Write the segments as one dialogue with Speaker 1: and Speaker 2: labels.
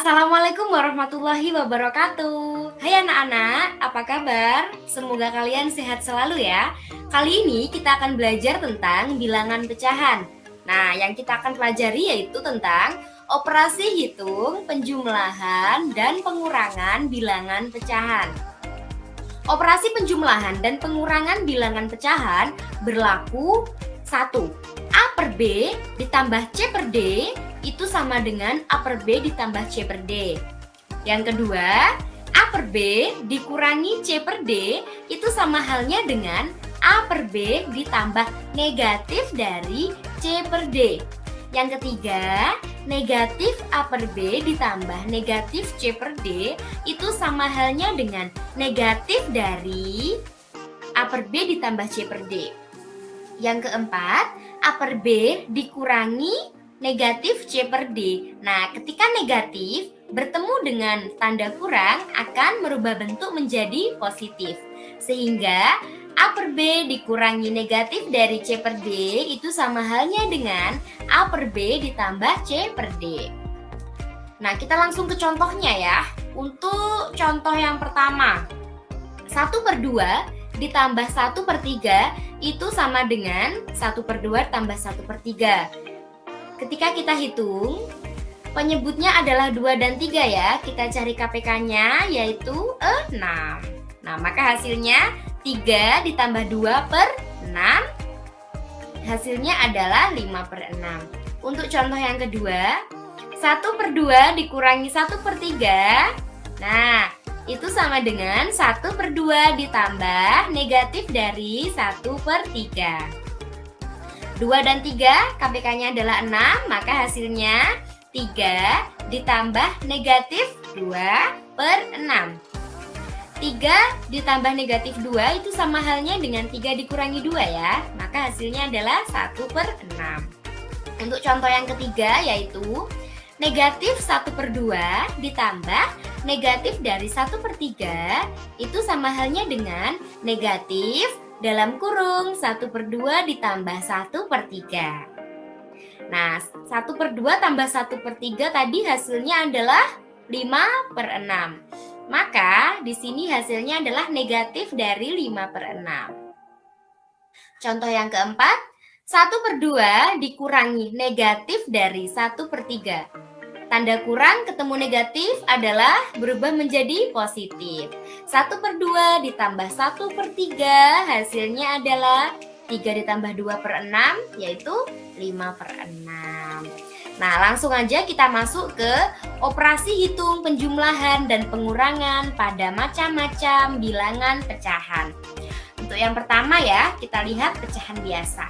Speaker 1: Assalamualaikum warahmatullahi wabarakatuh. Hai anak-anak, apa kabar? Semoga kalian sehat selalu ya. Kali ini kita akan belajar tentang bilangan pecahan. Nah, yang kita akan pelajari yaitu tentang operasi hitung, penjumlahan, dan pengurangan bilangan pecahan. Operasi penjumlahan dan pengurangan bilangan pecahan berlaku 1. A per B ditambah C per D itu sama dengan A per B ditambah C per D. Yang kedua, A per B dikurangi C per D itu sama halnya dengan A per B ditambah negatif dari C per D. Yang ketiga, negatif A per B ditambah negatif C per D itu sama halnya dengan negatif dari A per B ditambah C per D. Yang keempat, A per B dikurangi negatif C per D. Nah, ketika negatif bertemu dengan tanda kurang akan merubah bentuk menjadi positif. Sehingga A per B dikurangi negatif dari C per D itu sama halnya dengan A per B ditambah C per D. Nah, kita langsung ke contohnya ya. Untuk contoh yang pertama, 1 per 2 ditambah 1 per 3 itu sama dengan 1 per 2 tambah 1 per 3. Ketika kita hitung, penyebutnya adalah 2 dan 3 ya. Kita cari KPK-nya yaitu 6. Nah, maka hasilnya 3 ditambah 2 per 6. Hasilnya adalah 5 per 6. Untuk contoh yang kedua, 1 per 2 dikurangi 1 per 3. Nah, itu sama dengan 1 per 2 ditambah negatif dari 1 per 3. 2 dan 3 KPK-nya adalah 6, maka hasilnya 3 ditambah negatif 2 per 6. 3 ditambah negatif 2 itu sama halnya dengan 3 dikurangi 2 ya, maka hasilnya adalah 1 per 6. Untuk contoh yang ketiga yaitu negatif 1 per 2 ditambah negatif dari 1 per 3 itu sama halnya dengan negatif dalam kurung 1 per 2 ditambah 1 per 3. Nah, 1 per 2 tambah 1 per 3 tadi hasilnya adalah 5 per 6. Maka di sini hasilnya adalah negatif dari 5 per 6. Contoh yang keempat, 1 per 2 dikurangi negatif dari 1 per 3. Tanda kurang ketemu negatif adalah berubah menjadi positif. 1 per 2 ditambah 1 per 3 hasilnya adalah 3 ditambah 2 per 6 yaitu 5 per 6. Nah, langsung aja kita masuk ke operasi hitung, penjumlahan, dan pengurangan pada macam-macam bilangan pecahan. Untuk yang pertama ya, kita lihat pecahan biasa.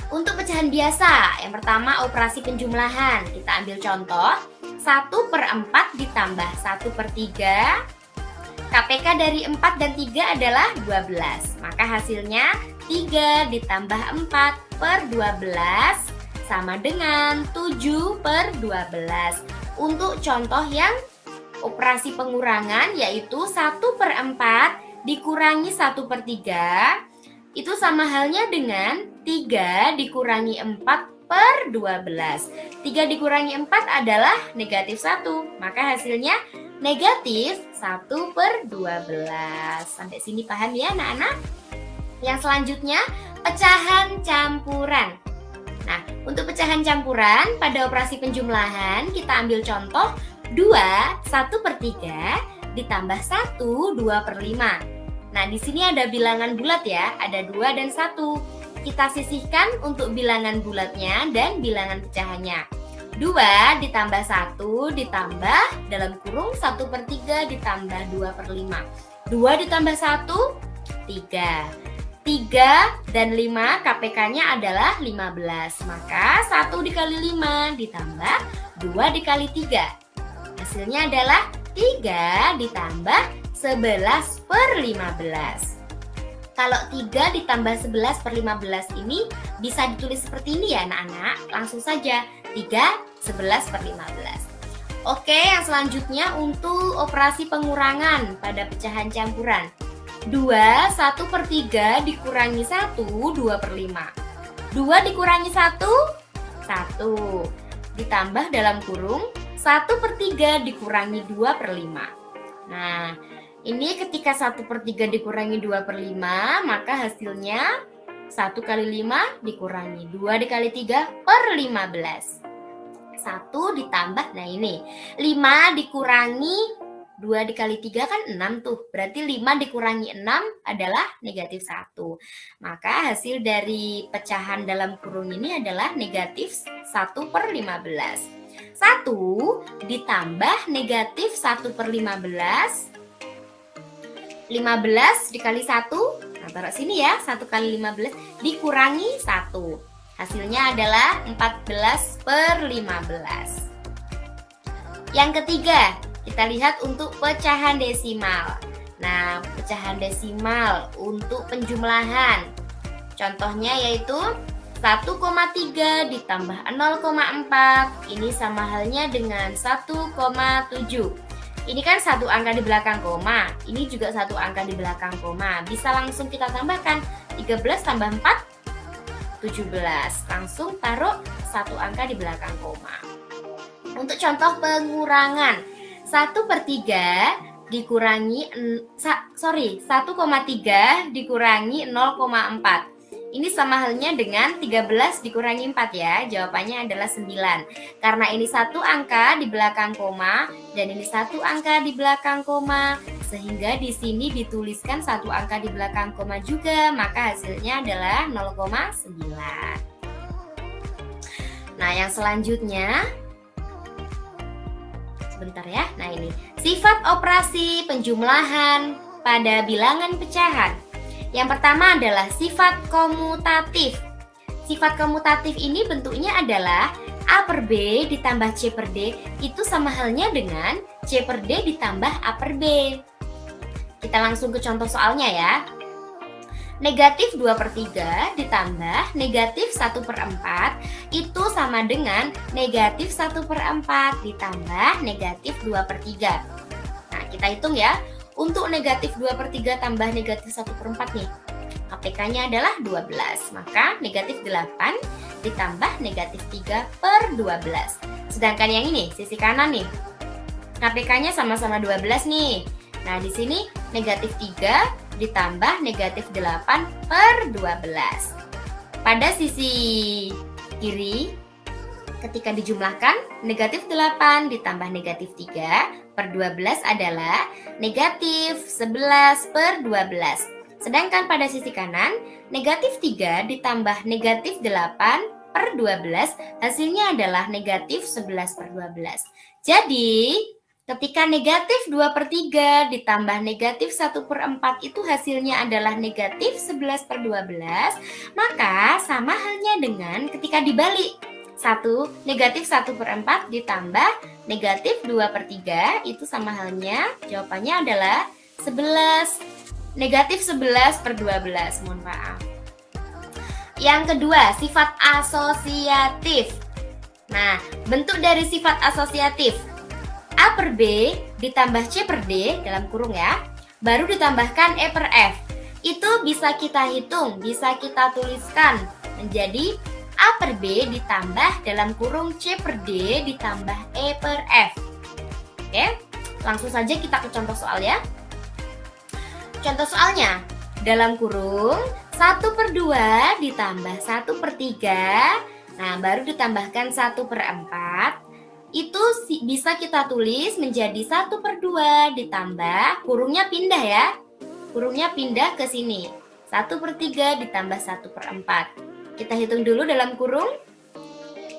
Speaker 1: Untuk pecahan biasa, yang pertama operasi penjumlahan. Kita ambil contoh, 1 per 4 ditambah 1 per 3. KPK dari 4 dan 3 adalah 12. Maka hasilnya 3 ditambah 4 per 12 sama dengan 7 per 12. Untuk contoh yang operasi pengurangan yaitu 1 per 4 dikurangi 1 per 3. Itu sama halnya dengan 3 dikurangi 4 per 12. 3 dikurangi 4 adalah negatif 1. Maka hasilnya negatif 1 per 12. Sampai sini paham ya anak-anak? Yang selanjutnya, pecahan campuran. Nah, untuk pecahan campuran pada operasi penjumlahan kita ambil contoh 2, 1 per 3 ditambah 1, 2 per 5. Nah, di sini ada bilangan bulat ya, ada 2 dan 1. Kita sisihkan untuk bilangan bulatnya dan bilangan pecahannya. 2 ditambah 1 ditambah dalam kurung 1 per 3 ditambah 2 per 5. 2 ditambah 1, 3. 3 dan 5 KPK-nya adalah 15. Maka 1 dikali 5 ditambah 2 dikali 3. Hasilnya adalah 3 ditambah 11 per 15. Kalau 3 ditambah 11 per 15 ini bisa ditulis seperti ini ya anak-anak. Langsung saja 3, 11 per 15. Oke, yang selanjutnya untuk operasi pengurangan pada pecahan campuran. 2, 1 per 3 dikurangi 1, 2 per 5. 2 dikurangi 1, 1. Ditambah dalam kurung 1/3 dikurangi 2/5. Nah, ini ketika 1/3 dikurangi 2/5, maka hasilnya 1 kali 5 dikurangi 2 dikali 3 per 15. 1 ditambah, nah ini 5 dikurangi 2 dikali 3 kan 6 tuh. Berarti 5 dikurangi 6 adalah negatif 1. Maka hasil dari pecahan dalam kurung ini adalah negatif 1/15. 1 ditambah negatif 1/15. 15 dikali 1, nah taruh sini ya, 1 kali 15 dikurangi 1. Hasilnya adalah 14/15. Yang ketiga, kita lihat untuk pecahan desimal. Nah, pecahan desimal untuk penjumlahan. Contohnya yaitu 1,3 ditambah 0,4. Ini sama halnya dengan 1,7. Ini kan satu angka di belakang koma. Ini juga satu angka di belakang koma. Bisa langsung kita tambahkan. 13 tambah 4, 17. Langsung taruh satu angka di belakang koma. Untuk contoh pengurangan, 1/3 dikurangi 1,3 dikurangi 0,4. Ini sama halnya dengan 13 dikurangi 4 ya. Jawabannya adalah 9. Karena ini satu angka di belakang koma dan ini satu angka di belakang koma, sehingga di sini dituliskan satu angka di belakang koma juga, maka hasilnya adalah 0,9. Nah, yang selanjutnya sebentar ya. Nah, ini sifat operasi penjumlahan pada bilangan pecahan. Yang pertama adalah sifat komutatif. Sifat komutatif ini bentuknya adalah A per B ditambah C per D itu sama halnya dengan C per D ditambah A per B. Kita langsung ke contoh soalnya ya. Negatif 2/3 ditambah negatif 1/4 itu sama dengan negatif 1/4 ditambah negatif 2/3. Nah, kita hitung ya. Untuk negatif 2/3 tambah negatif 1/4 nih, KPK-nya adalah 12. Maka negatif 8 ditambah negatif 3/12. Sedangkan yang ini, sisi kanan nih, KPK-nya sama-sama 12 nih. Nah, di sini negatif 3 ditambah negatif 8/12. Pada sisi kiri, ketika dijumlahkan, negatif 8 ditambah negatif 3/12 adalah negatif 11/12. Sedangkan pada sisi kanan, negatif 3 ditambah negatif 8/12 hasilnya adalah negatif 11/12. Jadi, ketika negatif 2/3 ditambah negatif 1/4 itu hasilnya adalah negatif 11/12, maka sama halnya dengan ketika dibalik. Negatif 1/4 ditambah negatif 2/3 itu sama halnya, jawabannya adalah 11. Negatif 11/12, mohon maaf. Yang kedua, sifat asosiatif. Nah, bentuk dari sifat asosiatif, A per B ditambah C per D dalam kurung ya, baru ditambahkan E per F. Itu bisa kita hitung, bisa kita tuliskan menjadi A per B ditambah dalam kurung C per D ditambah E per F. Oke, langsung saja kita ke contoh soal ya. Contoh soalnya, dalam kurung 1/2 ditambah 1/3, nah baru ditambahkan 1/4. Itu bisa kita tulis menjadi 1/2 ditambah, kurungnya pindah ya. Kurungnya pindah ke sini. 1/3 ditambah 1/4. Kita hitung dulu dalam kurung.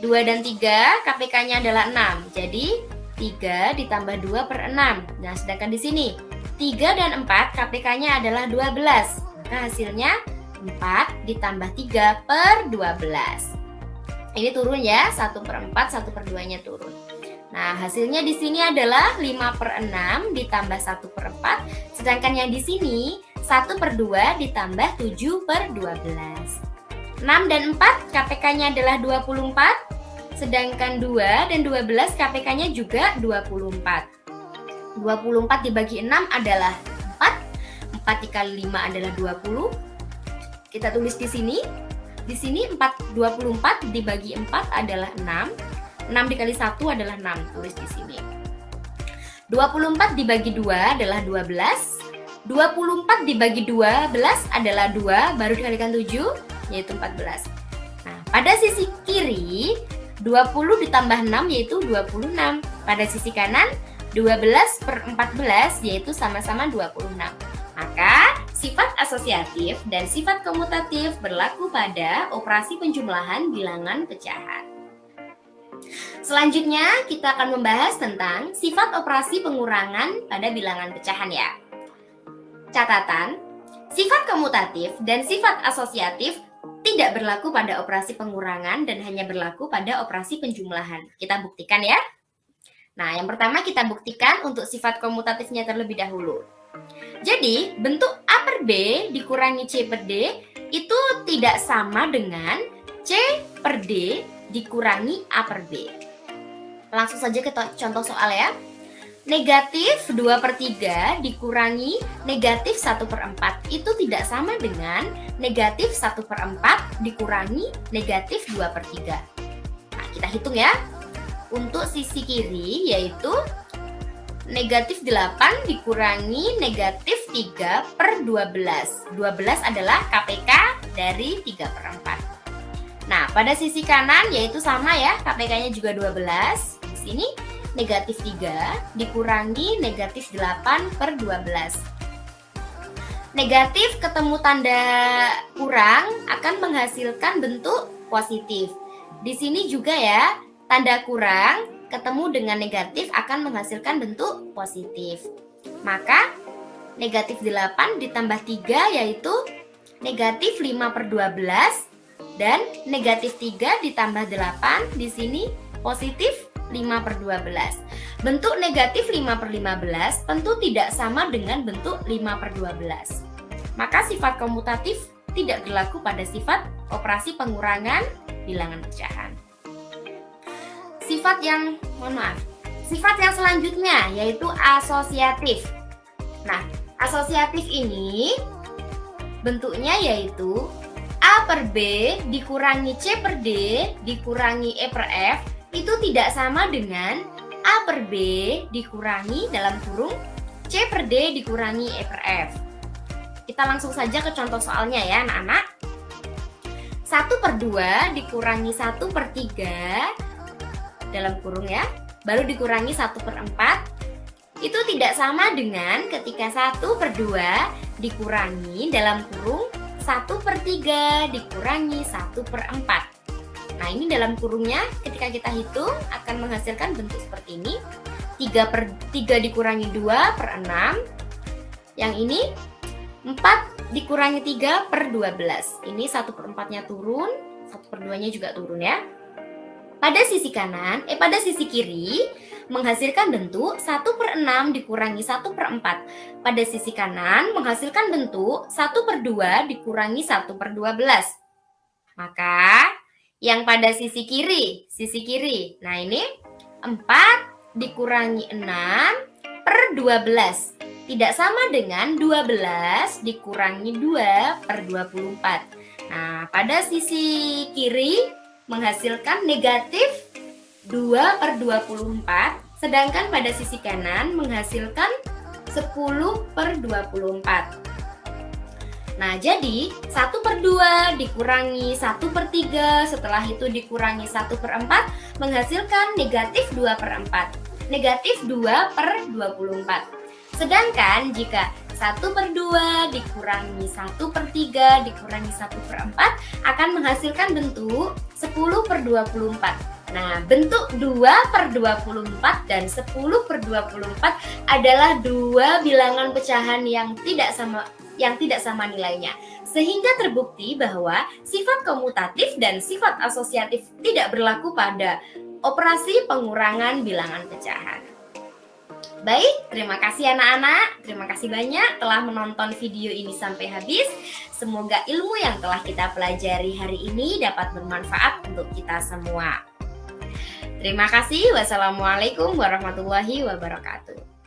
Speaker 1: 2 dan 3, KPK-nya adalah 6. Jadi 3 ditambah 2/6. Nah, sedangkan di sini 3 dan 4, KPK-nya adalah 12. Maka hasilnya 4 ditambah 3/12. Ini turun ya, 1/4, 1/2-nya turun. Nah, hasilnya di sini adalah 5/6 ditambah 1/4. Sedangkan yang di sini 1/2 ditambah 7/12. 6 dan 4 KPK-nya adalah 24. Sedangkan 2 dan 12 KPK-nya juga 24. 24 dibagi 6 adalah 4. 4 dikali 5 adalah 20. Kita tulis di sini. Di sini 24 dibagi 4 adalah 6. 6 dikali 1 adalah 6, tulis di sini. 24 dibagi 2 adalah 12. 24 dibagi 12 adalah 2, baru dikalikan 7, yaitu 14. Nah, pada sisi kiri, 20 ditambah 6 yaitu 26. Pada sisi kanan, 12 per 14 yaitu sama-sama 26. Maka, sifat asosiatif dan sifat komutatif berlaku pada operasi penjumlahan bilangan pecahan. Selanjutnya, kita akan membahas tentang sifat operasi pengurangan pada bilangan pecahan ya. Catatan, sifat komutatif dan sifat asosiatif tidak berlaku pada operasi pengurangan dan hanya berlaku pada operasi penjumlahan. Kita buktikan ya. Nah, yang pertama kita buktikan untuk sifat komutatifnya terlebih dahulu. Jadi, bentuk A per B dikurangi C per D itu tidak sama dengan C per D dikurangi A per B. Langsung saja ke contoh soal ya. Negatif 2 per 3 dikurangi negatif 1 per 4 itu tidak sama dengan negatif 1 per 4 dikurangi negatif 2 per 3. Nah, kita hitung ya. Untuk sisi kiri yaitu negatif 8 dikurangi negatif 3 per 12. 12 adalah KPK dari 3 per 4. Nah, pada sisi kanan yaitu sama ya, KPK-nya juga 12. Di sini negatif 3 dikurangi negatif 8 per 12. Negatif ketemu tanda kurang akan menghasilkan bentuk positif. Di sini juga ya, tanda kurang ketemu dengan negatif akan menghasilkan bentuk positif. Maka negatif 8 ditambah 3 yaitu negatif 5 per 12 dan negatif 3 ditambah 8 di sini positif 5 per 12. Bentuk negatif 5 per 15 tentu tidak sama dengan bentuk 5 per 12. Maka sifat komutatif tidak berlaku pada sifat operasi pengurangan bilangan pecahan. Sifat yang selanjutnya yaitu asosiatif. Nah, asosiatif ini bentuknya yaitu A per B dikurangi C per D dikurangi E per F itu tidak sama dengan A per B dikurangi dalam kurung C per D dikurangi E per F. Kita langsung saja ke contoh soalnya ya anak-anak. 1 per 2 dikurangi 1 per 3 dalam kurung ya, baru dikurangi 1 per 4. Itu tidak sama dengan ketika 1 per 2 dikurangi dalam kurung 1 per 3 dikurangi 1 per 4. Nah, ini dalam kurungnya ketika kita hitung akan menghasilkan bentuk seperti ini. 3 dikurangi 2 per 6. Yang ini 4 dikurangi 3 per 12. Ini 1 per 4-nya turun, 1 per 2-nya juga turun ya. Pada sisi kiri menghasilkan bentuk 1 per 6 dikurangi 1 per 4. Pada sisi kanan menghasilkan bentuk 1 per 2 dikurangi 1 per 12. Maka yang pada sisi kiri, nah ini 4 dikurangi 6 per 12. Tidak sama dengan 12 dikurangi 2 per 24. Nah, pada sisi kiri menghasilkan negatif 2 per 24, sedangkan pada sisi kanan menghasilkan 10 per 24. Nah, jadi 1 per 2 dikurangi 1 per 3, setelah itu dikurangi 1 per 4, menghasilkan negatif 2 per 4. Negatif 2 per 24. Sedangkan jika 1 per 2 dikurangi 1 per 3 dikurangi 1 per 4 akan menghasilkan bentuk 10 per 24. Nah, bentuk 2 per 24 dan 10 per 24 adalah dua bilangan pecahan yang tidak sama nilainya. Sehingga terbukti bahwa sifat komutatif dan sifat asosiatif tidak berlaku pada operasi pengurangan bilangan pecahan. Baik, terima kasih anak-anak. Terima kasih banyak telah menonton video ini sampai habis. Semoga ilmu yang telah kita pelajari hari ini dapat bermanfaat untuk kita semua. Terima kasih. Wassalamualaikum warahmatullahi wabarakatuh.